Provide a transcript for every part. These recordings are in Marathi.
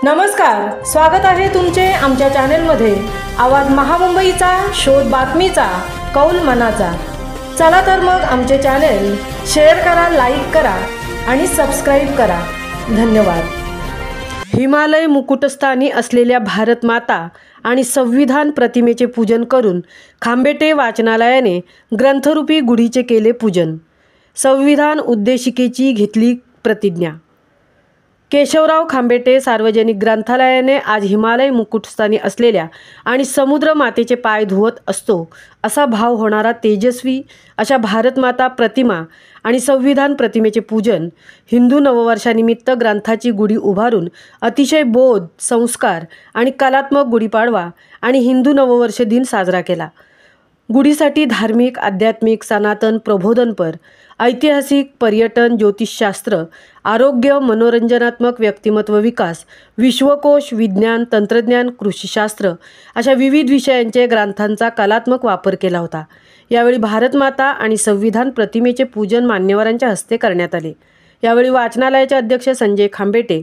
नमस्कार, स्वागत आहे तुमचे आमच्या चॅनेलमध्ये। आवाज महामुंबईचा, शोध बातमीचा, कौल मनाचा। चला तर मग आमचे चॅनेल शेअर करा, लाईक करा आणि सबस्क्राईब करा। धन्यवाद। हिमालय मुकुटस्थानी असलेल्या भारत माता आणि संविधान प्रतिमेचे पूजन करून खांबेटे वाचनालयाने ग्रंथरूपी गुढीचे केले पूजन। संविधान उद्देशिकेची घेतली प्रतिज्ञा। केशवराव खांबेटे सार्वजनिक ग्रंथालयाने आज हिमालय मुकुटस्थानी असलेल्या आणि समुद्र मातेचे पाय धुवत असतो असा भाव होणारा तेजस्वी अशा भारतमाता प्रतिमा आणि संविधान प्रतिमेचे पूजन, हिंदू नववर्षानिमित्त ग्रंथाची गुढी उभारून अतिशय बोध, संस्कार आणि कलात्मक गुढीपाडवा आणि हिंदू नववर्ष दिन साजरा केला। गुढीसाठी धार्मिक, आध्यात्मिक, सनातन, प्रबोधनपर, ऐतिहासिक, पर्यटन, ज्योतिषशास्त्र, आरोग्य, मनोरंजनात्मक, व्यक्तिमत्व विकास, विश्वकोश, विज्ञान, तंत्रज्ञान, कृषीशास्त्र अशा विविध विषयांचे ग्रंथांचा कलात्मक वापर केला होता। यावेळी भारतमाता आणि संविधान प्रतिमेचे पूजन मान्यवरांच्या हस्ते करण्यात आले। यावेळी वाचनालयाचे अध्यक्ष संजय खांबेटे,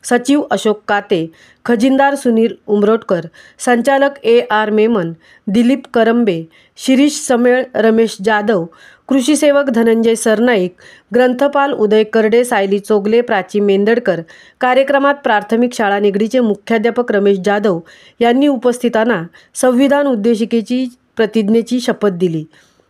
सचिव अशोक काते, खजिनदार सुनील उमरोटकर, संचालक AR मेमन, दिलीप करंबे, शिरीष समेळ, रमेश जाधव, कृषी सेवक धनंजय सरनाईक, ग्रंथपाल उदय करडे, सायली चोगले, प्राची मेंदडकर, कार्यक्रमात प्राथमिक शाळा निगडीचे मुख्याध्यापक रमेश जाधव यांनी उपस्थितांना संविधान उद्देशिकेची प्रतिज्ञेची शपथ दिली।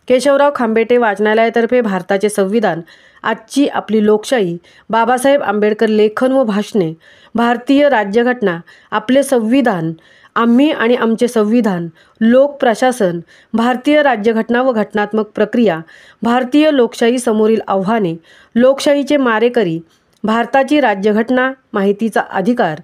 केशवराव खांबेटे वाचनालयातर्फे भारताचे संविधान, आजची आपली लोकशाही, बाबासाहेब आंबेडकर लेखन व भाषणे, भारतीय राज्यघटना, आपले संविधान, आम्ही आणि आमचे संविधान, लोक प्रशासन, भारतीय राज्यघटना व घटनात्मक प्रक्रिया, भारतीय लोकशाही समोरील आव्हाने, लोकशाहीचे मारेकरी, भारताची राज्यघटना, माहितीचा अधिकार,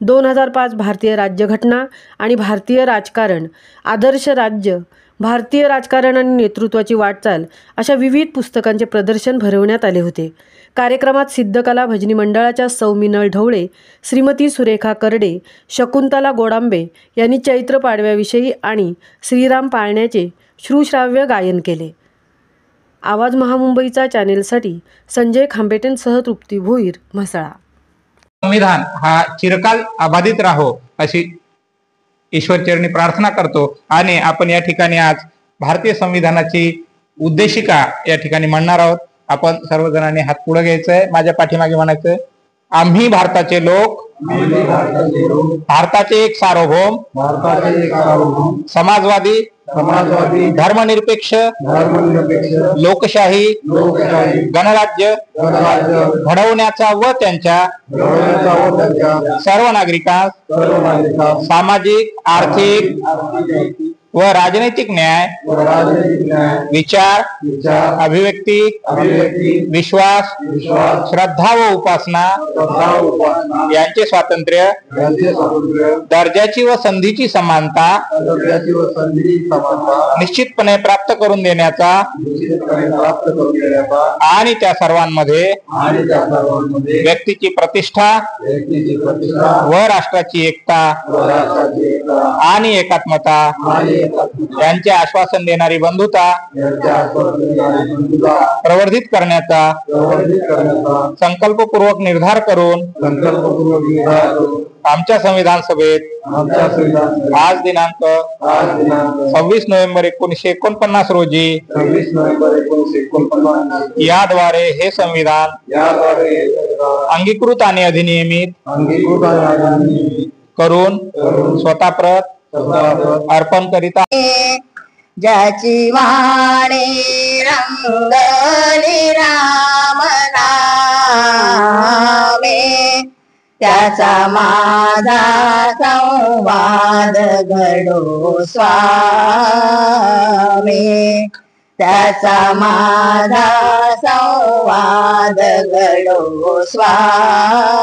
2005 भारतीय राज्यघटना आणि भारतीय राजकारण, आदर्श राज्य, भारतीय राजकारण आणि नेतृत्वाची वाटचाल अशा विविध पुस्तकांचे प्रदर्शन भरवण्यात आले होते। कार्यक्रमात सिद्धकला भजनी मंडळाच्या सौ मिनल ढवळे, श्रीमती सुरेखा करडे, शकुंतला गोडांबे यांनी चैत्र पाडव्याविषयी आणि श्रीराम पाळण्याचे श्रुश्राव्य गायन केले। आवाज महामुंबईचा चॅनेलसाठी संजय खांबेटेंसह तृप्ती भोईर, म्हसळा। संविधान हा चिरकाल अबाधित राहो अशी ईश्वरचरणी प्रार्थना करतो आणि आपण या ठिकाणी आज भारतीय संविधानाची उद्देशिका या ठिकाणी म्हणणार आहोत। आपण सर्वजणांनी हात पुढे घ्यायचंय, माझ्या पाठीमागे म्हणायचंय, आम्ही भारताचे लोक, भारताचे एक सार्वभौम, समाजवादी, धर्मनिरपेक्ष, लोकशाही, गणराज्य घडवण्याचा व त्यांच्या सर्व नागरिकांस सामाजिक, आर्थिक व राजनैतिक न्याय, विचार, अभिव्यक्ती, विश्वास, श्रद्धा व उपासना यांचे स्वातंत्र्य, दर्जाची व संधीची समानता निश्चितपणे प्राप्त करून देण्याचा आणि त्या सर्वांमध्ये व्यक्तीची प्रतिष्ठा व राष्ट्राची एकता आणि एकात्मता यांचे आश्वासन देणारी बंधुता प्रवर्धित करण्याचा संकल्पपूर्वक निर्धार करून आमच्या संविधान सभेत आज दिनांक 26 नोव्हेंबर 1949 रोजी याद्वारे हे संविधान अंगीकृत आणि अधिनियमित करून स्वतःप्रत अर्पण करीत आहे। ज्याची वाणी रंगली राम नामे, त्याचा माझा संवाद घडो स्वामी, त्याचा माझा संवाद घडो स्वामी।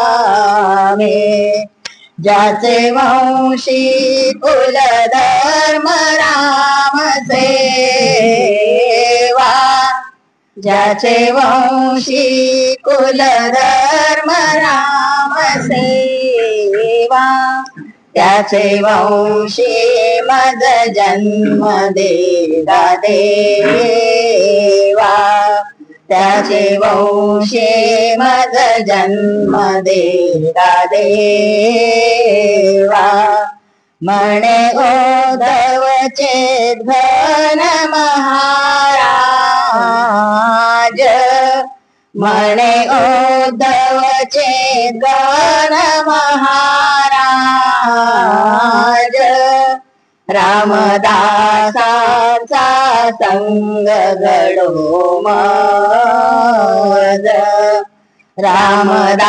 ज्याचे वंशी कुल धर्म राम सेवा, ज्याचे वंशी कुल धर्म राम सेवा, त्याचे वंशी मज जन्म देगा देवा, त्याचे वंशी मज जन्म देता देवा म्हणे उद्धवचे घन महाराज म्हणे उद्धवचे घन महाराज रामदासांचा संग घडो मज रामदासांचा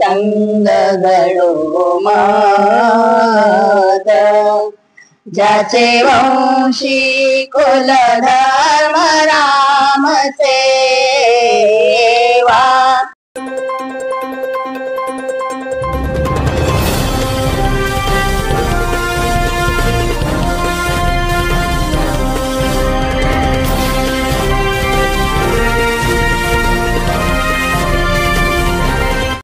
संग घडो मज ज्याचे वंशी कुल धर्म राम सेवा